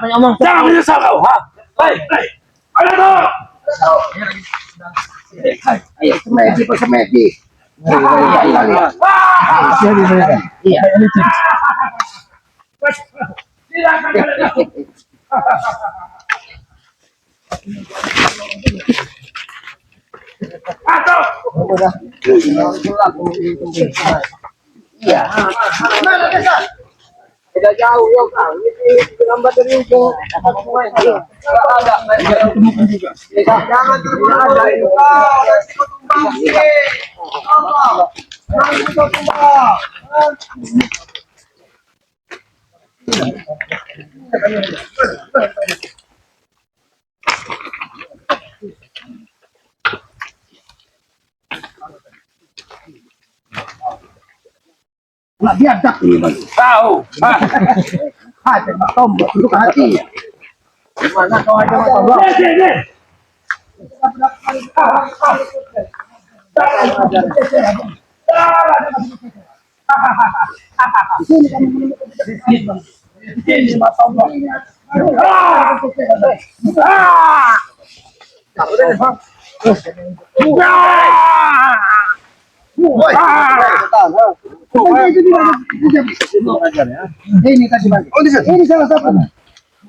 banyak ngomong. Jangan menyesal kau, ha? Hei, ayo dong. Ayo, semedi, semedi. Iya. Iya. Mana desa? Tidak jauh ya Kang. Ini gambar dari ujung. Ada. Jangan terbang ada itu Kang. Nak biadab ini bang. Tahu. Ada tombol untuk hati. Mana kau ada tombol? Ini tombol. Ini tadi bang. Ini salah satu.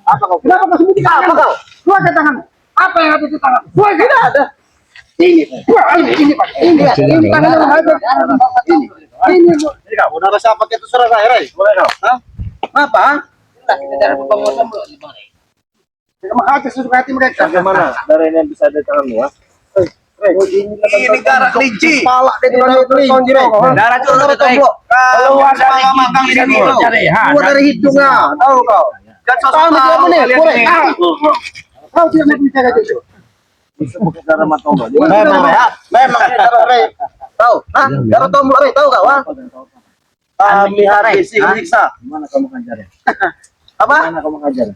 Apa kau? Kenapa kau sembunyi? Apa kau? Keluar tangan. Apa yang ada di tangan? Keluar tidak ada. Ini pak. Ini tangan yang ada. Ini. Ini kau udah rasa pakai itu serah saya, Rai? Boleh kau? Hah? Apa? Kita cari pembangunan dulu di mana? Kamu hati suka hati mereka. Bagaimana? Darah ini bisa ada tangan lu, ha? Ini darah kelinci. Kepala dia di kelinci. Darah itu lebih baik. Kalau ada makan di sini, keluar dari hidungnya. Tahu kau? Dan sosok Kau tidak mau bicara itu. Bisa pakai darah matombol. memang ya, memang darah Rai. Tahu? Hah? Darah tombol Rai, tahu kau? Hah? Kami hari siksa. Gimana kamu ngajarin? Apa? Gimana kamu ngajarin?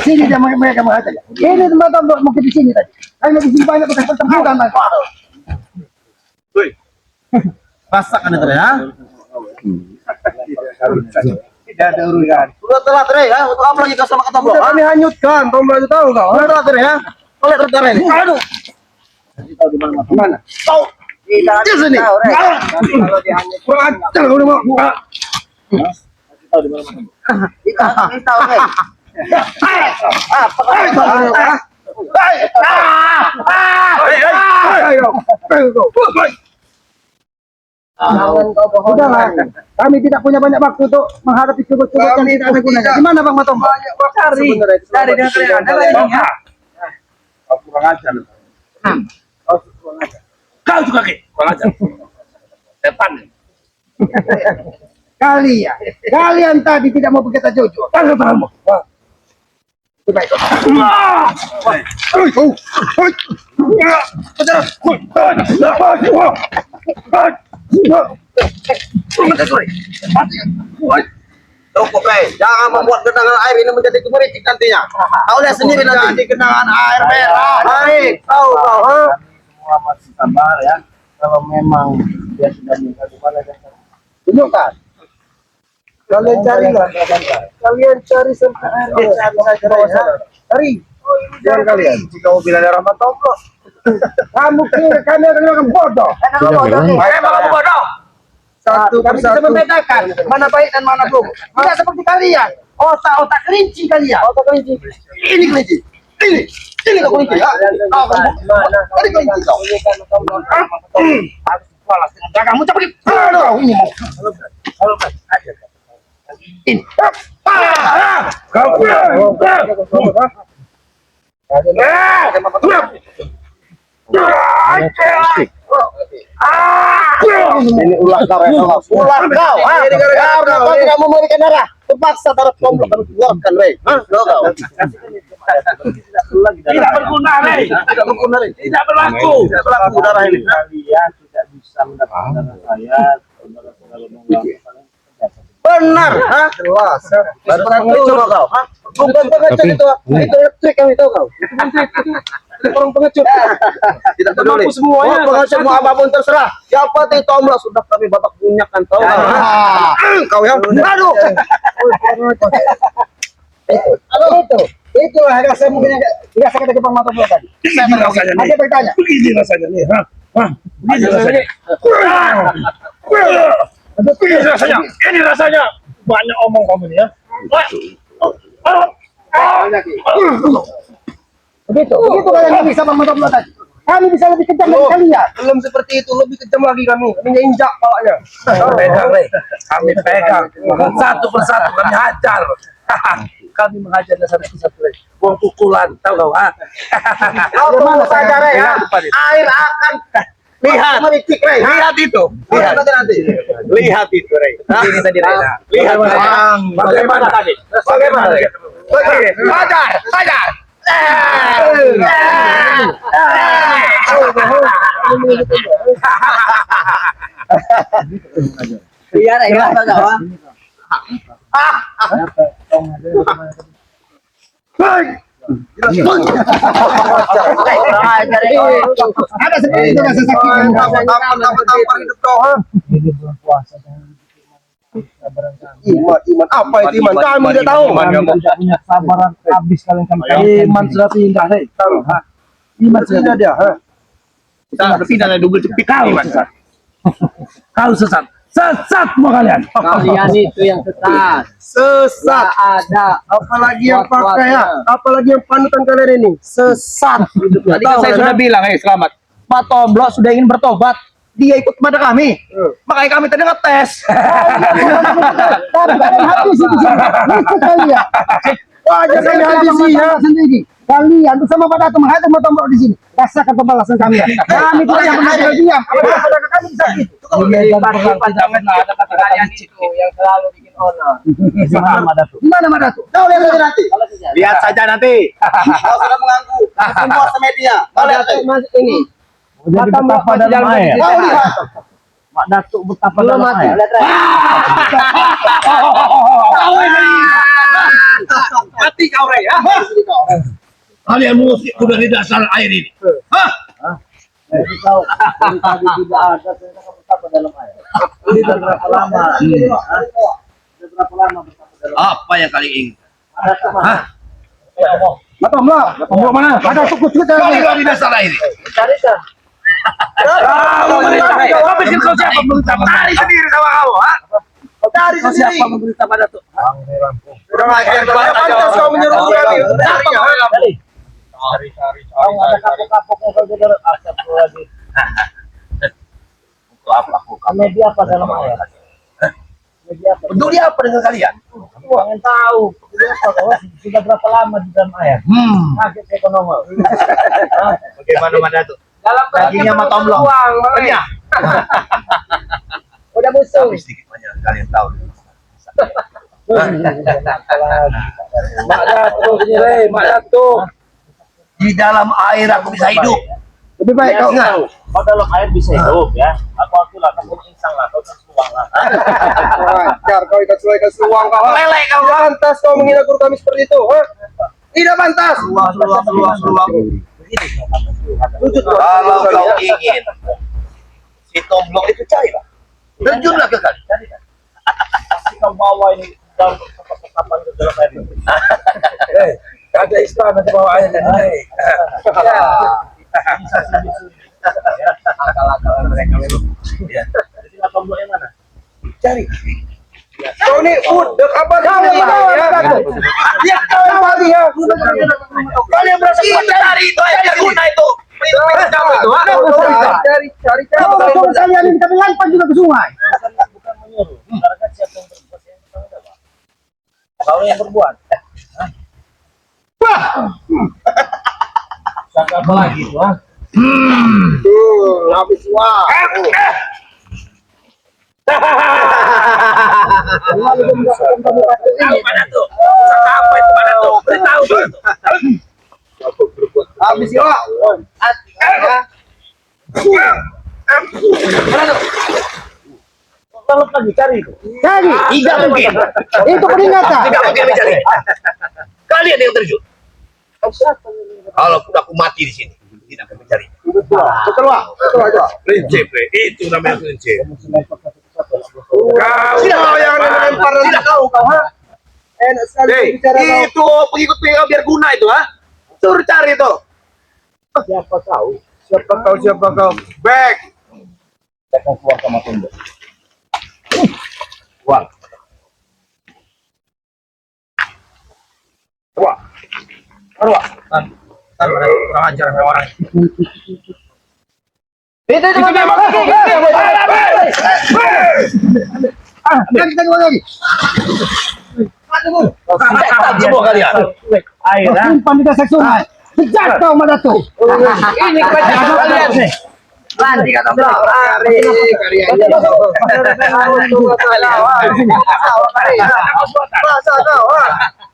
Sini dia mereka mengatakan. Ini tempat tombol mungkin di sini tadi. Ayo di sini banyak bekas pertempuran bang. Woi. Rasakan itu ya. Tidak ada urusan. Sudah telat Rai ya. Untuk apa lagi kau sama tombol? Kami hanyutkan tombol itu tahu kau? Sudah telat Rai ya. Oleh terdarah ini. Aduh. Tahu di mana? Mana? Tahu. Di sini. Kalau dihanyut. Kurang ajar kau mau. Tahu di mana? Kita tahu Rai. Apa Jangan kau bohong. Udahlah. Kami tidak punya banyak waktu untuk menghadapi cubit-cubit yang tidak ada gunanya. Gimana Bang Matom? Cari dengan kalian. Ada ini ya. Kau kurang ajar. Kau juga kurang ajar. Depan. Kalian tadi tidak mau berkata jujur. Kalau kamu. Baik. Cukup, jangan membuat genangan air ini menjadi gemericik nantinya. Kau lihat sendiri nanti genangan air merah. Baik, tahu kau? Semua masih sabar ya. Kalau memang dia sudah minta gimana dan Tunjukkan. Kalian cari lah. Kalian cari sampai air. Cari. Jangan kalian. Jika mau bilang darah matombol. Kamu kira kami orang bodoh. Memang bodoh. Satu Kami bisa persatu. membedakan mana baik dan mana buruk. Tidak seperti kalian. Otak kelinci kalian. Otak kelinci. Ini kelinci. Ini kau kelinci ya. Ini kelinci kau. Harus balas dengan dagangmu cepat. Aduh, ini mau. Ini. kau pulang. Ini ular kau ya. Ular kau. Ini gara-gara kau tidak mau memberikan darah. Terpaksa darah tombol kami keluarkan, Rey. Hah? Kau. Tidak berguna, Rey. Tidak berguna, Rey. Tidak berlaku. Tidak berlaku darah ini. Kalian tidak bisa mendapatkan darah saya. Kalau mau Benar, hah? Jelas. Baru itu coba kau, hah? Bukan pengecut itu trik kami tahu kau. orang pengecut. Tidak peduli. Mampu semuanya. Pengecut mau apapun terserah. Yang penting Tomlo sudah kami babak bunyakan tahu. Kau yang aduh. Itu lah rasa mungkin biasa kata Jepang mata bola tadi. Begini rasanya nih. Ada bertanya. Begini rasanya nih. Begini rasanya. Begini rasanya. Ini rasanya. Banyak omong kamu nih ya. Begitu kalian bisa Bang mata bola tadi. Kami bisa lebih kejam dari kalian. Belum seperti itu, lebih kejam lagi kami. Kami injak palanya. Pegang nih. Kami pegang. Satu persatu kami hajar. Kami menghajar dasar satu lagi. Buang pukulan, tahu kau? Kau tunggu saja ya. Air akan lihat. Lihat itu. Lihat nanti. Lihat itu, Rey. Ini tadi Rena. Lihat. Bagaimana tadi? Bagaimana? Hajar. Iya, ya, kawan. Ada seperti itu rasa sakit. Tampar hidup kau. Iman apa itu iman? Kami tidak tahu. Tidak punya sabaran habis kalian iman sudah pindah deh. Iman sudah Tidak dia. pindah dari double cepit kau sesat. Kau sesat. Sesat semua kalian. Kalian itu yang sesat. Sesat. Ada Apalagi yang pakai ya. Apalagi yang panutan kalian ini. Sesat. Tadi kan saya sudah bilang, selamat. Pak Tomlo sudah ingin bertobat. Dia ikut kepada kami. Makanya kami tadi ngetes. Kalian habis itu kalian. Wajah kami habisi ya. Sendiri. Kalian bersama Pak Dato menghadap Tomlo di sini. Rasakan pembalasan kami. Kami tidak yang pernah tinggal diam. Apabila saudara kami bisa gitu. Ada kata kalian itu yang selalu bikin honor. Di mana Pak Dato? Kau lihat saja nanti. Lihat saja nanti. Kau sudah mengganggu semua media. Kau lihat saja. Ini. Jadi betapa dalam air. Kau lihat. Mak Datuk betapa dalam air. Mati kau Rey ya. Kalian mengusik dari dasar air ini. Jadi tahu dari tadi tidak ada ternyata betapa dalam air. Ini berapa lama? Berapa lama betapa dalam air? Apa yang kalian inginkan? Ada teman. Pak Tomlo. Tomlo mana? Ada suku kita. Kalian di dasar air ini. Cari-cari. Kau pikir kau siapa memerintah? Cari sendiri sama kau, ha? Cari Kau sendiri. siapa memerintah pada tuh? Tidak pantas kau menyuruh kami. Kau ada kapok-kapoknya kau jadi astagfirullahaladzim. Untuk apa aku? Media apa dalam air? Media apa? Peduli apa dengan kalian? Aku pengen tahu. Media apa kau? Sudah berapa lama di dalam air? Kaget saya ekonomi. Bagaimana Mada tuh? Dalam Dagingnya sama Tomlo. Banyak. Udah busuk. Tapi sedikit banyak kalian tahu. Mak Datuk sini, Rey. Mak Datuk. Di dalam air aku bisa hidup. Lebih baik kau tahu. Kau dalam air bisa hidup ya. Aku lah, kamu insang lah, kau sesuang lah. Wajar kau ikat seluang kau. Lelek kau. Tidak pantas kau menghina guru kami seperti itu. Tidak pantas. Seluang. Wujud Kalau kau ingin si Tomlo itu carilah. Terjunlah ke kali. Pasti kau bawa ini dalam kapan ke dalam air ini. Ada istana di bawah air. Akal-akalan mereka memang. Jadi nggak Tomlo yang mana? Cari. Kau ini udah kapan kau ya? Ya kau yang mati ya. Kalian berasa cari itu aja guna itu. Cari. Kalau kalian ini kami lempar juga ke sungai. Bukan menyuruh. Karena kan siapa yang berbuat yang bertanggung jawab. Kau yang berbuat. Sangka apa lagi itu? Habis wah. Tahu pada tuh. Apa itu pada tuh? Beritahu tuh. Habis ya. Kalau lagi cari itu. Jadi, Tidak mungkin. itu peringatan. Tidak mungkin mencari. Kalian yang terjun. Kalau aku mati di sini, akan mencari. Betul, Pak. Betul aja. Prinsip, itu namanya prinsip. Kau yang melempar nanti kau, ha? Enak sekali bicara kau. Itu pengikut-pengikut biar guna itu, ha? Suruh cari itu. Siapa kau? Siapa kau? Back. Saya akan keluar sama Tondo. Wah. Wah. Wah. Kurang ajar orang. Itu dia kita lagi. Semua kalian. Air, ha? Umpan di dasar sungai. Jatuh Madato. Ini kebanyakan kalian. Nanti kata bro.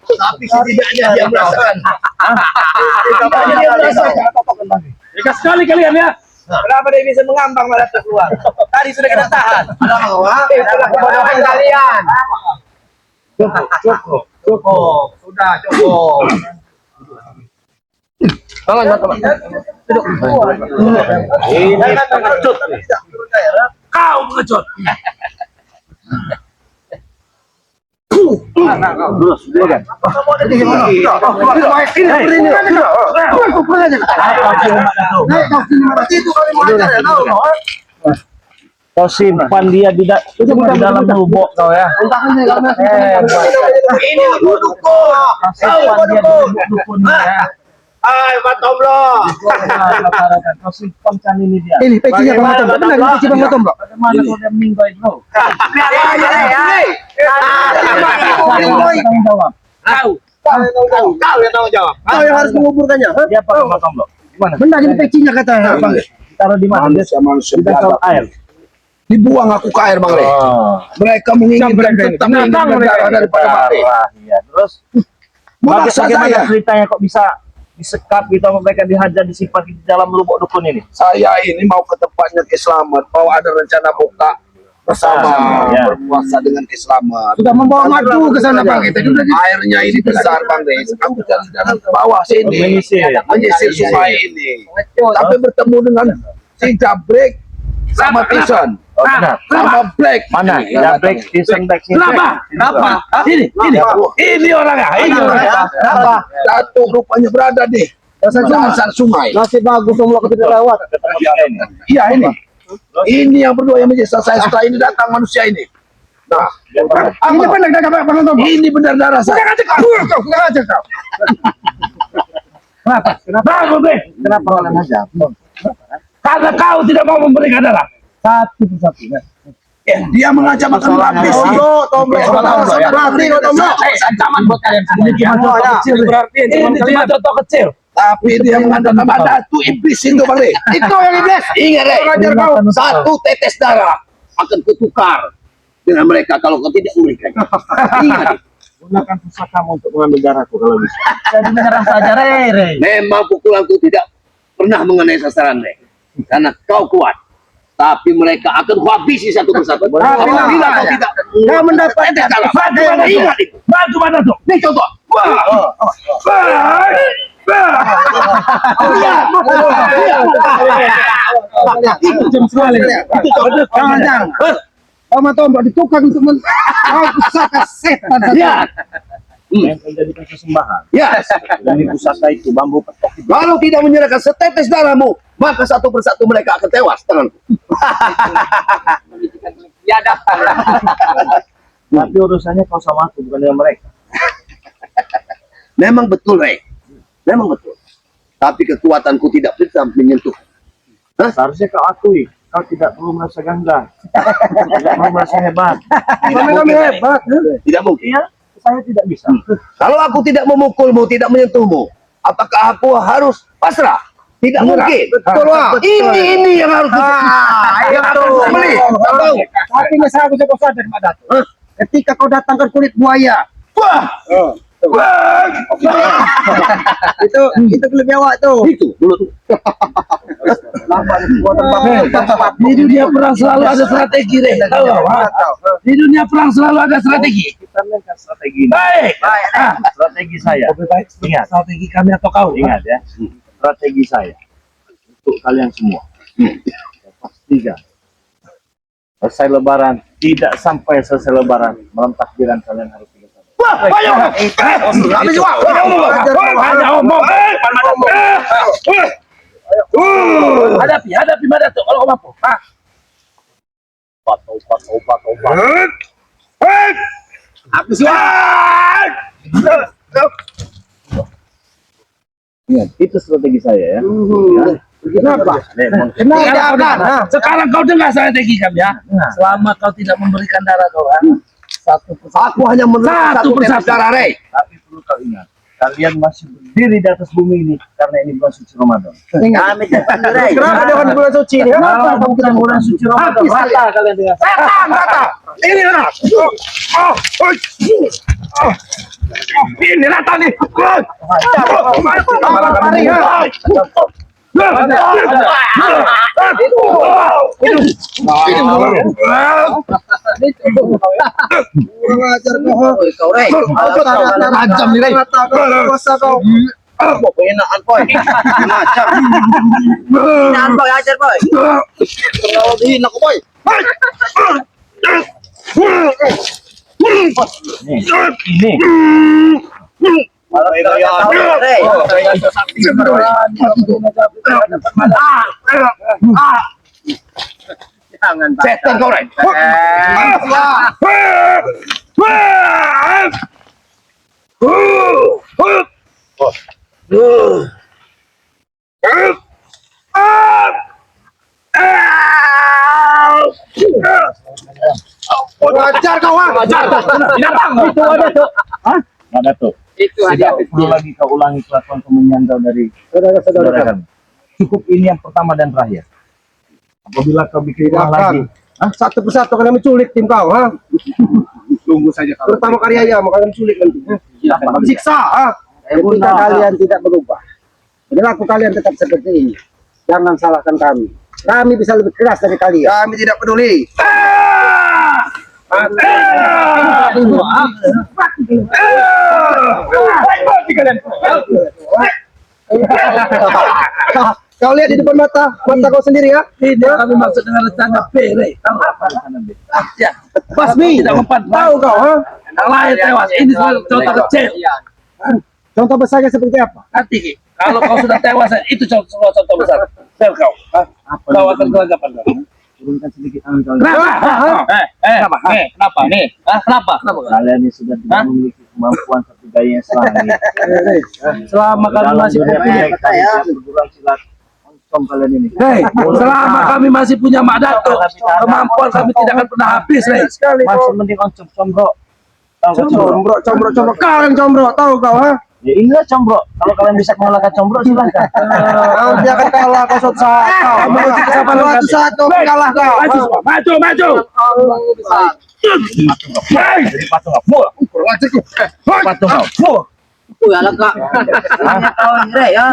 Tapi setidaknya dia merasakan. Setidaknya dia merasakan. Dekat sekali kalian ya. Kenapa dia bisa mengambang malah keluar? Tadi sudah kita tahan. Itulah kebodohan kalian. Cukup. Sudah cukup. Bangun teman. Ini pengecut. Kau pengecut. Kau simpan dia di dalam lubuk kau ya. Ini dukun. Simpan dia di lubuk dukun ya. Hai, Pak Tomblo. Kau simpan kan ini dia. Ini pecinya Bang Tom. Benar ini peci Bang Tom, Bro. Bagaimana kau dia meninggal itu? Tanggung jawab. Kau yang tanggung jawab. Kau yang harus menguburkannya. Dia apa Bang Tom? Gimana? Benar ini pecinya kata Bang. Taruh di mana? Di dalam air. Dibuang aku ke air, Bang Re. Mereka menginginkan tetap meninggal darah daripada mati. Iya, terus Memaksa bagaimana saya. ceritanya kok bisa disekap gitu sama mereka dihajar disimpan di dalam lubuk dukun ini? Saya ini mau ke tempatnya Ki Slamet, mau ada rencana buka bersama, Ya. berpuasa dengan Ki Slamet. Sudah membawa madu ke sana Bang. Kita sudah Airnya ini besar, Bang Re. Aku jalan-jalan ke bawah sini, menyisir sungai ini. Tapi bertemu dengan si Jabrek sama Tison, Oh, benar. sama Black. Mana? Jabrek, Tison, Black. Kenapa? Ini orangnya. Ini orangnya. Apa? Satu rupanya berada di dasar sungai. Nasib bagus Om Lok tidak lewat. Iya ini. Ini yang berdua yang menjadi saya suka ini datang manusia ini. Nah, Ini benar enggak Bang Tom? ini benar darah saya. Sudah aja kau. Kenapa? Kenapa kalian hajar? Karena kau tidak mau memberikan darah. Satu persatu. Dia mengancam akan habis. Tomblo. Berarti kau Tomblo. Ancaman buat kalian semua. Ini cuma contoh kecil. Berarti Ini cuma contoh kecil. Tapi dia mengatakan ada tuh iblis itu, Bang Re. Itu yang iblis. Ingat, Re. Ajar kau. Satu tetes darah akan kutukar dengan mereka kalau kau tidak memberikan. Ingat. Gunakan pusakamu untuk mengambil darahku kalau bisa. Jadi menyerang saja, Re. Memang pukulanku tidak pernah mengenai sasaran, Re. Karena kau kuat. Tapi mereka akan kuhabisi satu persatu. Apabila kau tidak mendapat dalam. Ingat itu. Bantu mana tuh? Ini contoh. Itu jam sekali. Itu jangan. Om Tom ditukar untuk pusaka setan. Ya. Yang menjadikan sesembahan. Ya. Dari pusaka itu bambu petok itu. Kalau tidak menyerahkan setetes darahmu, maka satu persatu mereka akan tewas tanganku. Tapi urusannya kau sama aku bukan dengan mereka. Memang betul, Rey. Memang betul. Tapi kekuatanku tidak bisa menyentuh. Seharusnya kau akui. Kau tidak perlu merasa gangga. Tidak perlu merasa hebat. Kami hebat. Tidak mungkin. Iya, saya tidak bisa. Kalau aku tidak memukulmu, tidak menyentuhmu, apakah aku harus pasrah? Tidak mungkin. Betul, Wak. Ini yang harus yang harus beli. Tapi masalah aku kau sadar Mak Dato. Ketika kau datangkan kulit buaya. Wah. Wah. Itu kulit awak tuh. Itu dulu. Di dunia perang selalu ada strategi, Rey. Tahu nggak, Wak? Di dunia perang selalu ada strategi. Kita mainkan strategi ini. Baik. Strategi saya. Ingat. Strategi kami atau kau? Ingat ya. Strategi saya. untuk kalian semua. Saya pastikan selesai Lebaran, tidak sampai selesai Lebaran, malam takbiran kalian harus tiga kali. Hadapi mana tuh kalau mampu. Obat. Ingat, itu strategi saya ya. Kenapa? Sekarang kau dengar strategi kami ya. Selama kau tidak memberikan darah kau, satu persatu. Aku hanya menerima Satu persatu. darah, Rey. Tapi perlu kau ingat, kalian masih berdiri di atas bumi ini karena ini bulan suci Ramadan. Ingat. Kenapa dia di bulan suci ini? Kenapa kamu tidak bulan suci Ramadan? Rata kalian dengan Ini rata. Ini rata nih. Kau Rey. Tajam nih, Rey. Pokoknya boy. Macam. Hinaan boy, ajar boy. Kalau dihina ko boy. ini. Rey. Jangan Setan kau, Rey. Wajar kau, Binatang itu ada tuh. Ada tuh. Itu Tidak perlu lagi kau ulangi kelakuan kau menyandal dari saudara kami. Cukup ini yang pertama dan terakhir. Apabila kau bikin ulang lagi, Satu persatu kalian menculik tim kau, ha? Tunggu saja kalau Terutama karya ya, makanya menculik nanti. Siksa, ha? Ketika kalian tidak berubah, perilaku kalian tetap seperti ini. Jangan salahkan kami. Kami bisa lebih keras dari kalian. kami tidak peduli. Kau lihat di depan mata kau sendiri ya. Ini kami maksud dengan rencana B, Rey. Tahu apa rencana B? Ya. Basmi, Tidak mempan. tahu kau, ha? Yang lain tewas. Ini contoh kecil. Contoh besarnya seperti apa? Nanti Ki, kalau kau sudah tewas, itu contoh besar. Sel kau. Kau akan kelagapan kau. turunkan sedikit tangan kalian. Kenapa? Kenapa? Nih, kenapa? Kalian ini sudah tidak memiliki kemampuan satu gaya yang selama ini. Selama kami masih punya perguruan silat, oncom kalian ini. selama kami masih punya Mak Dato, kemampuan kami tidak akan pernah habis, Rey. Masih mending oncom combro. Combro. Kau yang combro, tahu kau, ha? Ya inilah combro. Kalau kalian bisa mengalahkan combro, silahkan. Kau dia akan kalah kau suatu saat. Suatu saat kau kalah kau. Maju. Jadi patung kamu. Patung kamu. Alah kak. Kau Rey ya.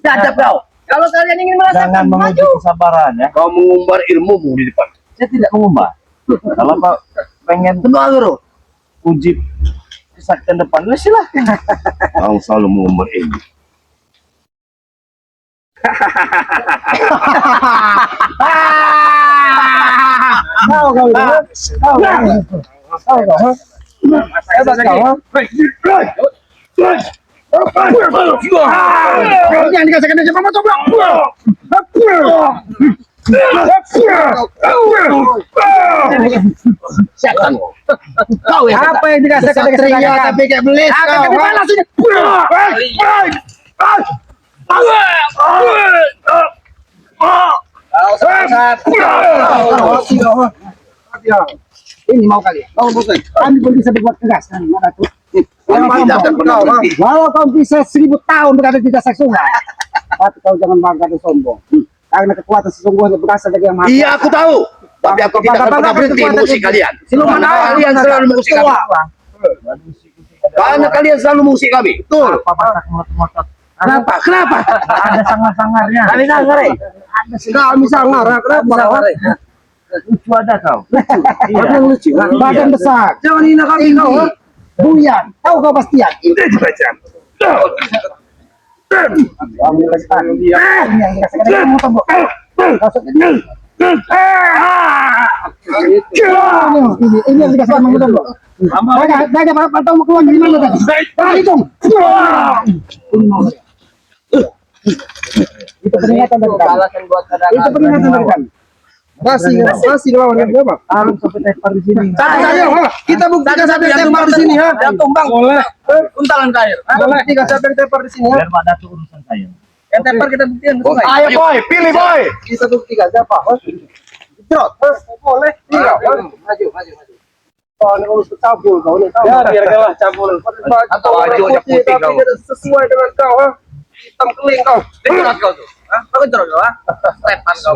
Dadap kau. Kalau kalian ingin Jangan merasakan menguji kesabaran ya. Kau mengumbar ilmumu di depan. Saya tidak mengubah. Kalau kau pengen uji kesaktian depan, ya silahkan. Kau selalu mengumbar ilmu. Tahu kau itu. Tahu kau, ha? Jangan dikasihkan aja mama coba. Setan. Kau ya. Apa yang dikasihkan tapi kayak belis kau. Balas ini. Ini mau kali. Kami pun bisa berbuat tegas kan, mana tuh? Walau kau bisa 1000 tahun berada di dasar sungai, tapi kau jangan bangga dan sombong. Karena kekuatan sesungguhnya berasal dari yang maha. Iya, aku tahu. Tapi aku tidak akan pernah berhenti mengusik kalian. Karena kalian selalu mengusik kami. Karena kalian selalu mengusik kami. Betul. Kenapa? Ada sangar-sangarnya. Kami sangar, Rey. Kami sangar, kenapa? Lucu ada kau. Yang lucu, badan besar. Jangan hina kami kau. Buyan, tahu kau pastian. Ambil lagi tangan. Ini yang dikasihkan kamu tombol. Maksudnya ini yang dikasihkan kamu tombol. Daga Pak tahu mau keluar dari mana tadi? Hitung. Ini mau. Itu peringatan dari kami. Itu peringatan dari kami. Masih lawan kan Bapak? Harus sampai tepar di sini. Kita buktikan sampai tepar di sini ha. Jatuh Bang. Boleh. Untalan kair. Boleh. Kita sampai tepar di sini ha. Biar Mak Datuk urusan saya. Yang tepar kita buktikan ke sungai. Ayo boy, pilih boy. Kita buktikan siapa? Jrot. Boleh. Maju. Oh, ini urus cabul kau ni tahu. Ya, biar kalah cabul. Atau maju aja putih kau. Sesuai dengan kau ha. Hitam keling kau. Cerot kau tuh. Hah? Kau cerot kau, ha? Setan kau.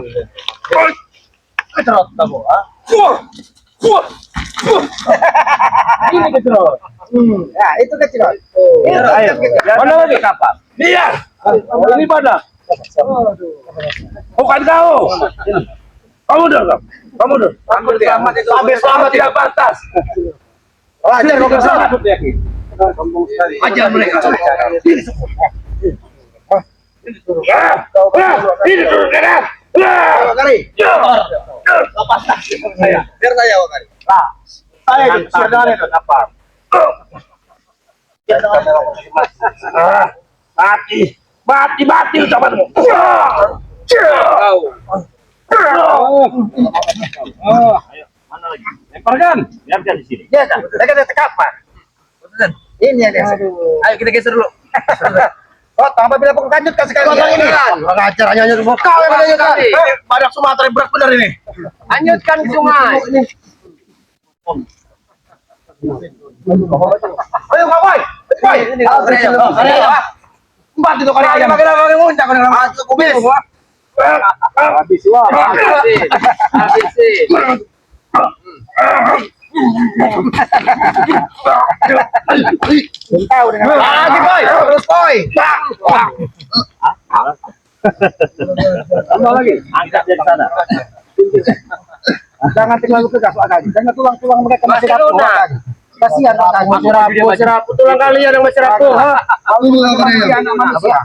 Cerot kamu ha. Ini kecerot. Ya, itu kecerot. Ayo. Mana lagi kapal? Dia. Ini mana? Bukan kau. Kamu dong. Sampai selamat tidak batas. Ajar kau ke sana. Ajar mereka. Ini turun kanan. Kari. Saya. Biar saya Kari. Saya sudah ada kapal. Mati ucapanmu. Mana lagi? Lemparkan. Biarkan di sini. Ya, saya kata kapal. Ini yang dia. Ayo kita geser dulu. Oh, tambah bila pengkanjut kasih kali ini. Pengajar hanya semua kau yang menanyakan. Badak Sumatera berat benar ini. Hanyutkan di sungai. Ayo kau boy. Boy. Empat itu kali ayam. Pakai muncak kau dengan masuk kumis. Habis wah. Tahu dengan Lagi boy. Terus boy. tambah lagi. Angkat dari sana. Jangan terlalu kegas Pak Kadi. Jangan tulang-tulang mereka masih rapuh. Kasihan Pak Kadi. Masih rapuh tulang kalian yang masih rapuh. Kasihan manusia.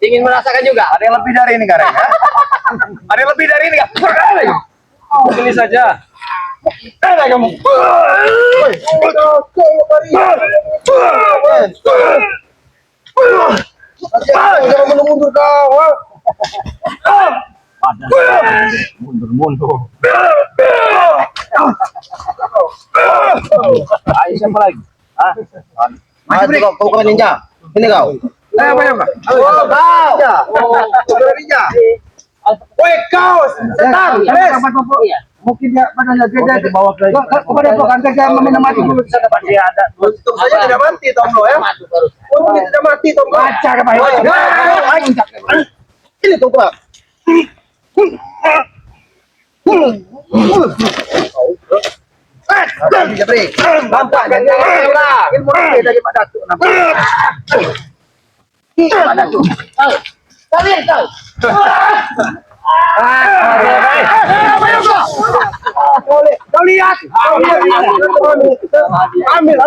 Ingin merasakan juga. Ada yang lebih dari ini Karen? Ada yang lebih dari ini kan? Ini saja. Kamu. Jangan mundur kau. Mundur. Ayo siapa lagi? Maju kau bukan ninja. Ini kau. Apa ya Pak? Oh, kau. Ninja. Woi kau, setan, mungkin dia badannya dia Bawa ke kepada bukan kerja meminum mati dulu di sana Pak. Masih ada. Untung saja tidak mati Tomlo ya. Untung tidak mati Tomlo. Baca ke Pak. Ini tuh Pak. Jabri. Nampak kan ilmu dia dari Pak Datuk. Pak Datuk. Kalian tahu. Kau lihat. Ambil.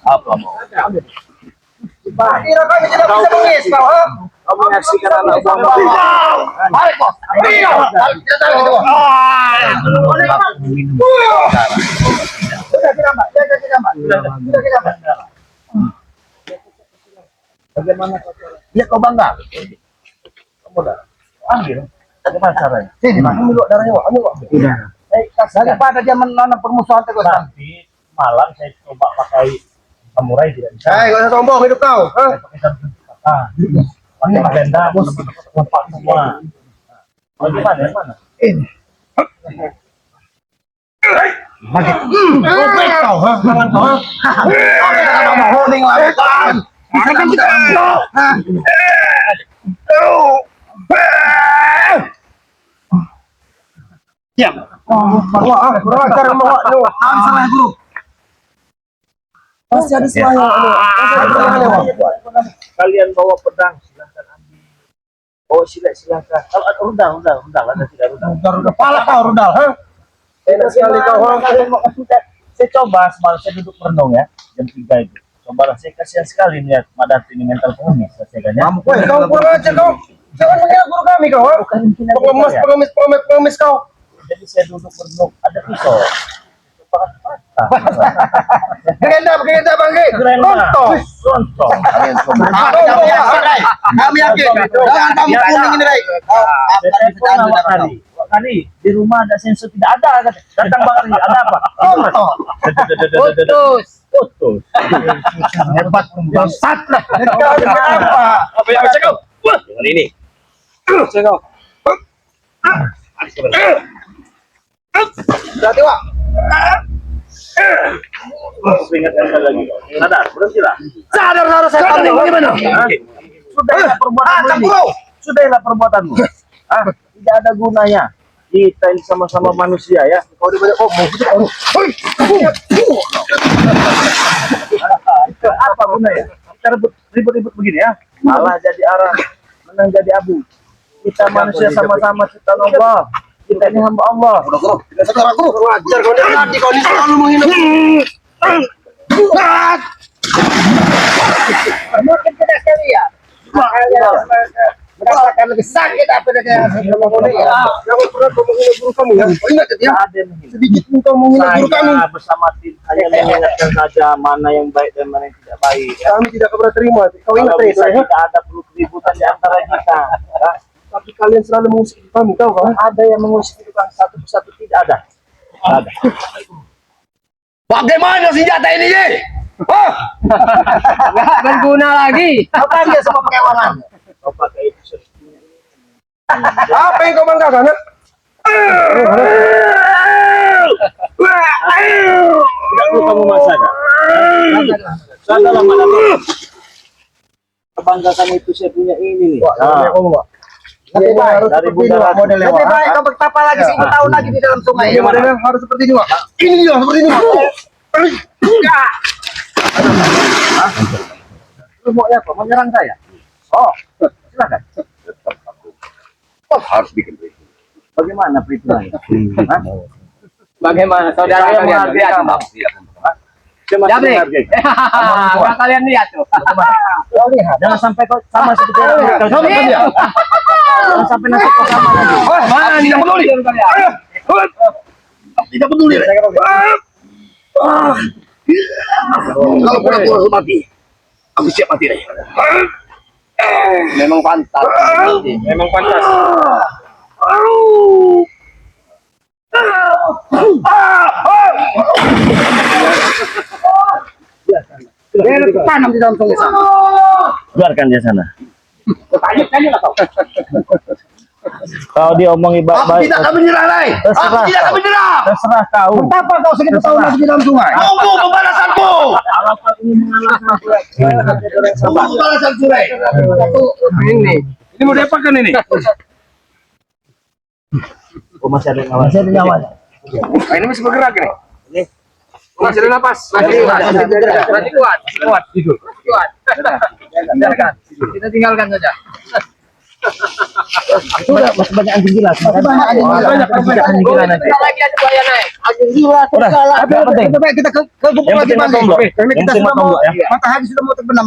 Apa mau? Kira kami tidak bisa mengis kau. Kau menyaksikan anak bangsa. Balik bos. Bagaimana Ya kau bangga. kamu dah? Ambil. Bagaimana caranya? Sini Pak, ambil darahnya Pak. Ambil Pak. Daripada dia menanam permusuhan terus. Nanti malam saya coba pakai samurai tidak bisa. Gak usah sombong hidup kau. Saya pakai sarung kata. Pakai tenda, tempat semua. Bagaimana? Yang mana? Ini. Bagi. Kau, ha? Tangan kau, ha? Kau mau holding lautan. Misalkan kita. Diam. Wah, kurang ajar bawa lu. Salah guru. Masih ada selanya. Kalian bawa pedang, silahkan ambil. Oh, silakan. Kalau ada rudal, ada tidak rudal. Rudal pala kau rudal, ha? Enak sekali kau. Saya coba semalam saya duduk merenung ya, jam 3 itu. Coba saya kasihan sekali lihat Madam ini mental pengemis, saya kan ya. Woi, kau kurang ajar kau. Jangan mengira guru kami kau, ha? Pengemis kau. Jadi saya duduk merenung, ada pisau. Begenda bangke. Rontok. Kami yakin. Jangan kamu kuning ini, Ray. Kali di rumah ada sensor tidak ada. Datang Bang Ali, ada apa? Putus. Hebat bangsat lah. Apa yang bisa kau? Dengan ini. Kau. Berarti, Wak. Ingatkan saya lagi. Sadar, berhentilah. Sadar harus saya tahu bagaimana. Sudahlah perbuatanmu ini. Sudahlah perbuatanmu. Tidak ada gunanya. Kita ini sama-sama manusia ya. Kau di banyak Apa gunanya? Kita ribut-ribut begini ya. Malah jadi arah, menang jadi abu. Kita manusia sama-sama ciptaan Allah. Kita ini hamba Allah. Tidak sadar aku. Wajar kau nanti kau ini selalu menghina. Mungkin tidak sekali ya. Merasakan lebih sakit apa dengan ngomong ini ya. Jangan pernah kau menghina guru kamu ya. Kau ingat ya? Sedikit pun kau menghina guru kamu. Saya bersama tim hanya mengingatkan saja mana yang baik dan mana yang tidak baik. Kami tidak pernah terima. Kau ingat Kalau ya? bisa tidak ada perlu keributan di antara kita. Ya. Tapi kalian selalu mengusik kami, tahu kan? Ada yang mengusik kita satu persatu, tidak ada. Ada. Bagaimana senjata ini, Ye? Nggak berguna lagi. Kau kan dia semua pakai warna. Kau pakai itu sepertinya. Apa yang kau banggakan? Tidak perlu kamu masakan. Sadarlah mana kebanggakan itu saya punya ini nih. Lebih baik dari Bunda Ratu. lebih baik kau bertapa lagi 10 tahun lagi di dalam sungai. Modelnya harus seperti ini, Pak. Ini dia seperti ini, Pak. Lu mau apa? Mau nyerang saya? Oh, silakan. Harus bikin itu. Bagaimana perhitungannya? Bagaimana saudara Saya kalian lihat, menghargai Bang? Saya masih Jabrik. menghargai. Enggak kalian lihat tuh. Kau lihat, jangan sampai kau sama seperti orang. Jangan sampai nanti kau sama lagi. Mana tidak peduli. Tidak peduli, Ray. Kalau pura-pura mati, aku siap mati, Ray. Memang pantas. Memang pantas. Dia tanam di dalam sungai sana. Biarkan dia sana. Tanya lah kau. Kalau dia omong Aku baik, tidak akan menyerah, Ray. Aku tidak akan menyerah. terserah kau. Betapa kau segitu tahun lagi di dalam sungai? Tunggu pembalasanku. Kalau kau ingin mengalahkan Tunggu pembalasanku, Ray. Ini mau diapakan ini? Oh, masih ada nyawa. Masih ada nyawa. Nah, ini masih bergerak ini. Ini Masih ada napas. Masih kuat. Kuat. Biarkan. Kita tinggalkan saja. sudah masih banyak anjing gila. Masih banyak anjing gila. Banyak anjing gila nanti. Lagi ada buaya naik. Anjing gila. Udah, yang penting. Kita ke Yang penting lagi matombok. Karena Yang kita penting sudah mau matombok ya. matahari sudah mau terbenam.